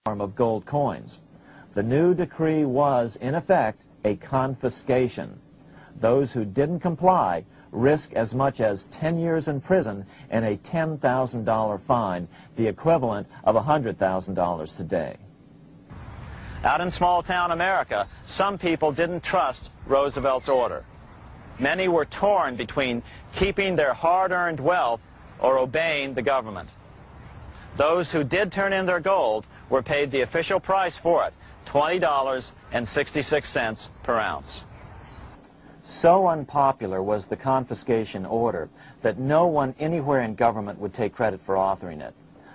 form of gold coins. The new decree was, in effect, a confiscation. Those who didn't comply risk as much as 10 years in prison and a $10,000 fine, the equivalent of $100,000 today. Out in small-town America, some people didn't trust Roosevelt's order. Many were torn between keeping their hard-earned wealth or obeying the government. Those who did turn in their gold were paid the official price for it, $20.66 per ounce. So unpopular was the confiscation order that no one anywhere in government would take credit for authoring it.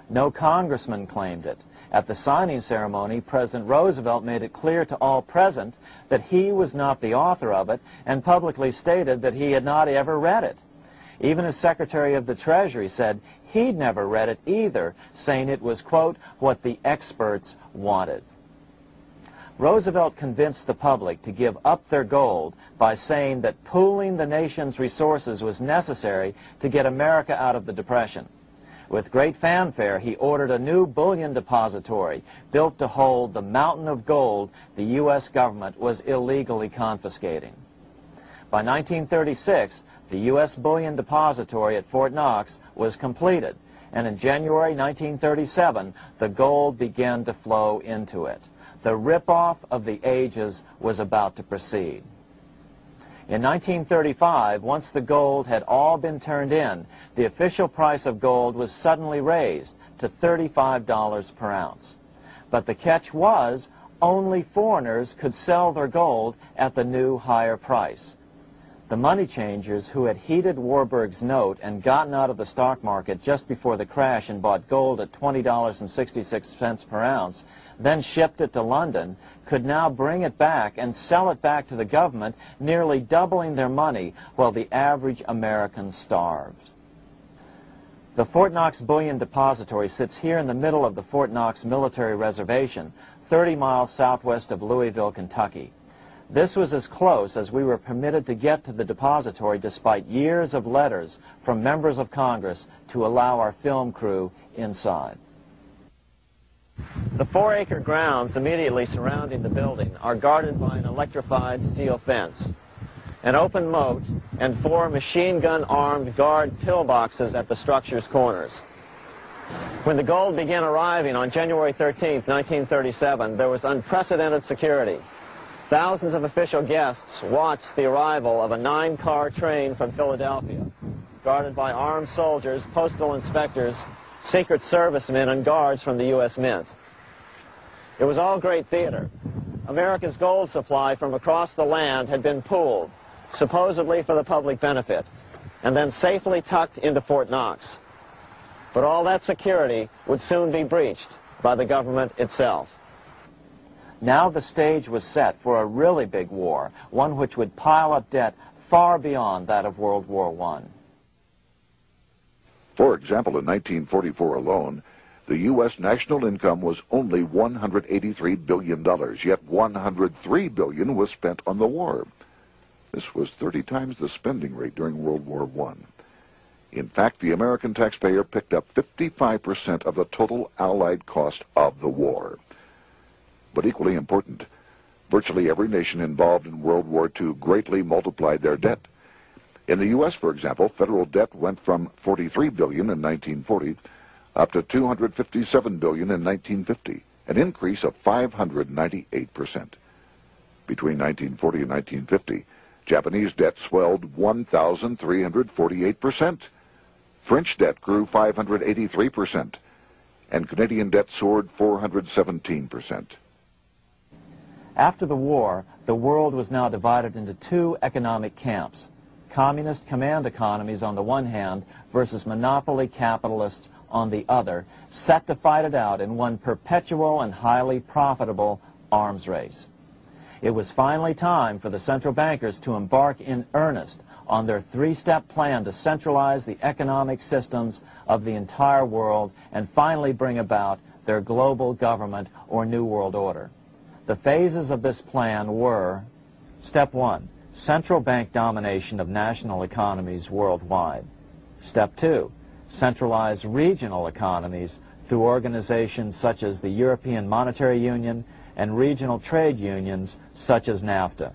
No congressman claimed it. At the signing ceremony, President Roosevelt made it clear to all present that he was not the author of it and publicly stated that he had not ever read it. Even his Secretary of the Treasury said he'd never read it either, saying it was, quote, what the experts wanted. Roosevelt convinced the public to give up their gold by saying that pooling the nation's resources was necessary to get America out of the Depression. With great fanfare, he ordered a new bullion depository built to hold the mountain of gold the U.S. government was illegally confiscating. By 1936, the U.S. bullion depository at Fort Knox was completed, and in January 1937, the gold began to flow into it. The rip-off of the ages was about to proceed. In 1935, once the gold had all been turned in, the official price of gold was suddenly raised to $35 per ounce. But the catch was, only foreigners could sell their gold at the new higher price. The money changers who had heeded Warburg's note and gotten out of the stock market just before the crash and bought gold at $20.66 per ounce, then shipped it to London, could now bring it back and sell it back to the government, nearly doubling their money while the average American starved. The Fort Knox Bullion Depository sits here in the middle of the Fort Knox Military Reservation, 30 miles southwest of Louisville, Kentucky. This was as close as we were permitted to get to the depository despite years of letters from members of Congress to allow our film crew inside. The 4-acre grounds immediately surrounding the building are guarded by an electrified steel fence, an open moat, and 4 machine-gun-armed guard pillboxes at the structure's corners. When the gold began arriving on January 13, 1937, there was unprecedented security. Thousands of official guests watched the arrival of a 9-car train from Philadelphia, guarded by armed soldiers, postal inspectors, Secret Servicemen, and guards from the U.S. Mint. It was all great theater. America's gold supply from across the land had been pooled, supposedly for the public benefit, and then safely tucked into Fort Knox. But all that security would soon be breached by the government itself. Now the stage was set for a really big war, one which would pile up debt far beyond that of World War I. For example, in 1944 alone, the U.S. national income was only $183 billion, yet $103 billion was spent on the war. This was 30 times the spending rate during World War I. In fact, the American taxpayer picked up 55% of the total Allied cost of the war. But equally important, virtually every nation involved in World War II greatly multiplied their debt. In the U.S., for example, federal debt went from $43 billion in 1940 up to $257 billion in 1950, an increase of 598%. Between 1940 and 1950, Japanese debt swelled 1,348%. French debt grew 583%, and Canadian debt soared 417%. After the war, the world was now divided into 2 economic camps: communist command economies on the one hand versus monopoly capitalists on the other, set to fight it out in one perpetual and highly profitable arms race. It was finally time for the central bankers to embark in earnest on their 3-step plan to centralize the economic systems of the entire world and finally bring about their global government or New World Order. The phases of this plan were: Step 1, central bank domination of national economies worldwide. Step 2, centralized regional economies through organizations such as the European Monetary Union and regional trade unions such as NAFTA.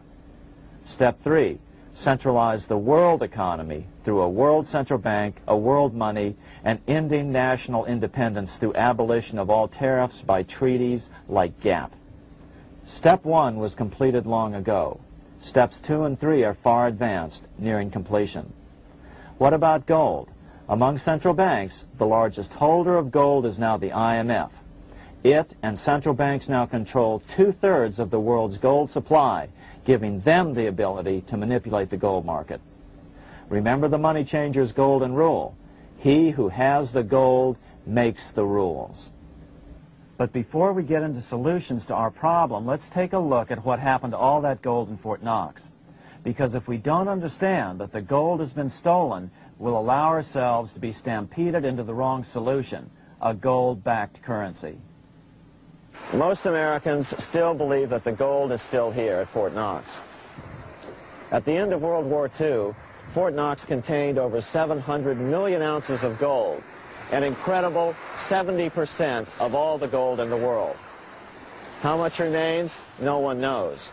Step 3, centralize the world economy through a world central bank, a world money, and ending national independence through abolition of all tariffs by treaties like GATT. Step 1 was completed long ago. Steps 2 and 3 are far advanced, nearing completion. What about gold? Among central banks, the largest holder of gold is now the IMF. It and central banks now control 2/3 of the world's gold supply, giving them the ability to manipulate the gold market. Remember the money changer's golden rule. He who has the gold makes the rules. But before we get into solutions to our problem, let's take a look at what happened to all that gold in Fort Knox. Because if we don't understand that the gold has been stolen, we'll allow ourselves to be stampeded into the wrong solution, a gold-backed currency. Most Americans still believe that the gold is still here at Fort Knox. At the end of World War II, Fort Knox contained over 700 million ounces of gold, an incredible 70% of all the gold in the world. How much remains? No one knows.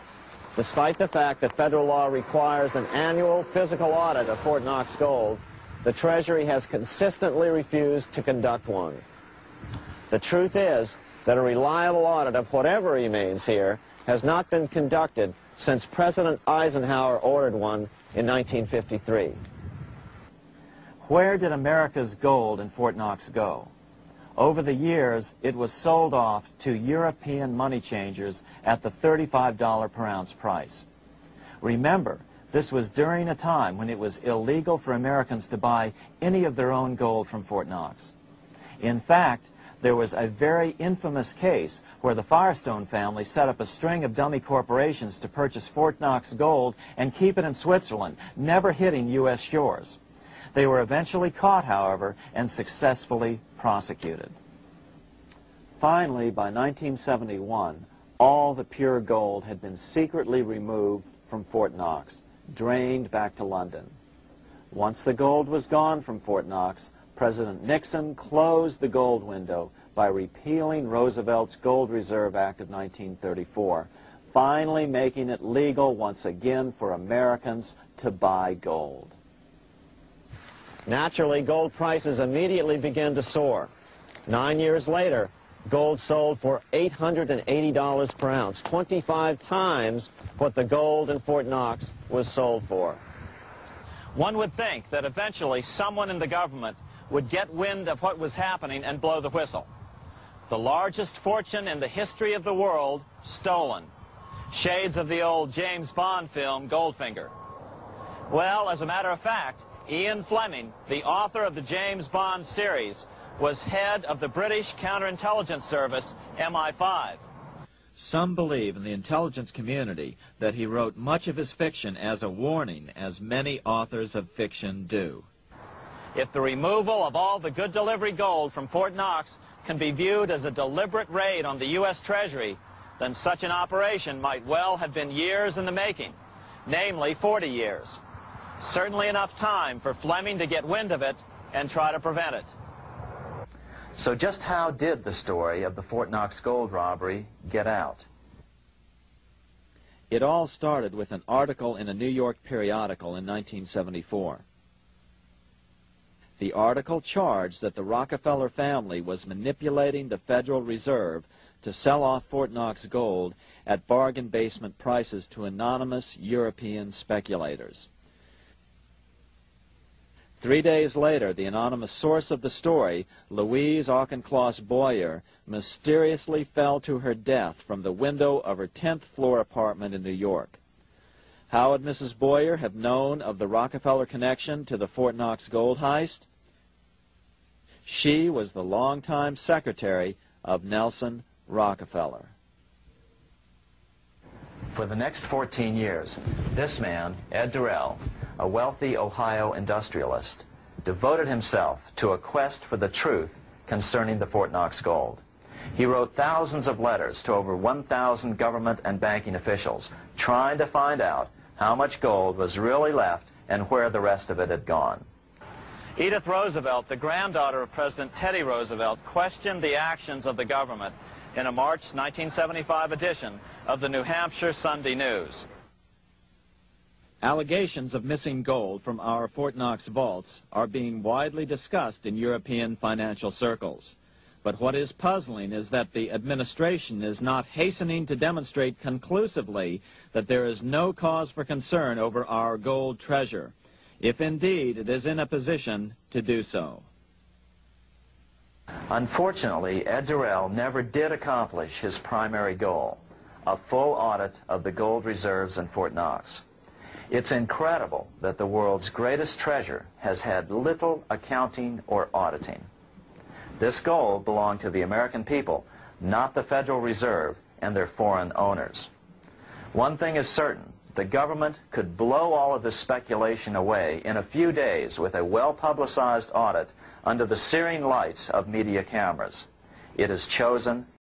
Despite the fact that federal law requires an annual physical audit of Fort Knox gold, the Treasury has consistently refused to conduct one. The truth is that a reliable audit of whatever remains here has not been conducted since President Eisenhower ordered one in 1953. Where did America's gold in Fort Knox go? Over the years, it was sold off to European money changers at the $35 per ounce price. Remember, this was during a time when it was illegal for Americans to buy any of their own gold from Fort Knox. In fact, there was a very infamous case where the Firestone family set up a string of dummy corporations to purchase Fort Knox gold and keep it in Switzerland, never hitting U.S. shores. They were eventually caught, however, and successfully prosecuted. Finally, by 1971, all the pure gold had been secretly removed from Fort Knox, drained back to London. Once the gold was gone from Fort Knox, President Nixon closed the gold window by repealing Roosevelt's Gold Reserve Act of 1934, finally making it legal once again for Americans to buy gold. Naturally, gold prices immediately began to soar. 9 years later, gold sold for $880 per ounce, 25 times what the gold in Fort Knox was sold for. One would think that eventually someone in the government would get wind of what was happening and blow the whistle. The largest fortune in the history of the world stolen. Shades of the old James Bond film, Goldfinger. Well, as a matter of fact, Ian Fleming, the author of the James Bond series, was head of the British counterintelligence service, MI5. Some believe in the intelligence community that he wrote much of his fiction as a warning, as many authors of fiction do. If the removal of all the good delivery gold from Fort Knox can be viewed as a deliberate raid on the U.S. Treasury, then such an operation might well have been years in the making, namely 40 years. Certainly enough time for Fleming to get wind of it and try to prevent it. So just how did the story of the Fort Knox gold robbery get out? It all started with an article in a New York periodical in 1974. The article charged that the Rockefeller family was manipulating the Federal Reserve to sell off Fort Knox gold at bargain basement prices to anonymous European speculators. 3 days later, the anonymous source of the story, Louise Auchincloss Boyer, mysteriously fell to her death from the window of her 10th floor apartment in New York. How would Mrs. Boyer have known of the Rockefeller connection to the Fort Knox gold heist? She was the longtime secretary of Nelson Rockefeller. For the next 14 years, this man, Ed Durrell, a wealthy Ohio industrialist, devoted himself to a quest for the truth concerning the Fort Knox gold. He wrote thousands of letters to over 1,000 government and banking officials, trying to find out how much gold was really left and where the rest of it had gone. Edith Roosevelt, the granddaughter of President Teddy Roosevelt, questioned the actions of the government in a March 1975 edition of the New Hampshire Sunday News. Allegations of missing gold from our Fort Knox vaults are being widely discussed in European financial circles. But what is puzzling is that the administration is not hastening to demonstrate conclusively that there is no cause for concern over our gold treasure, if indeed it is in a position to do so. Unfortunately, Ed Durrell never did accomplish his primary goal, a full audit of the gold reserves in Fort Knox. It's incredible that the world's greatest treasure has had little accounting or auditing. This gold belonged to the American people, not the Federal Reserve and their foreign owners. One thing is certain, the government could blow all of this speculation away in a few days with a well-publicized audit under the searing lights of media cameras. It has chosen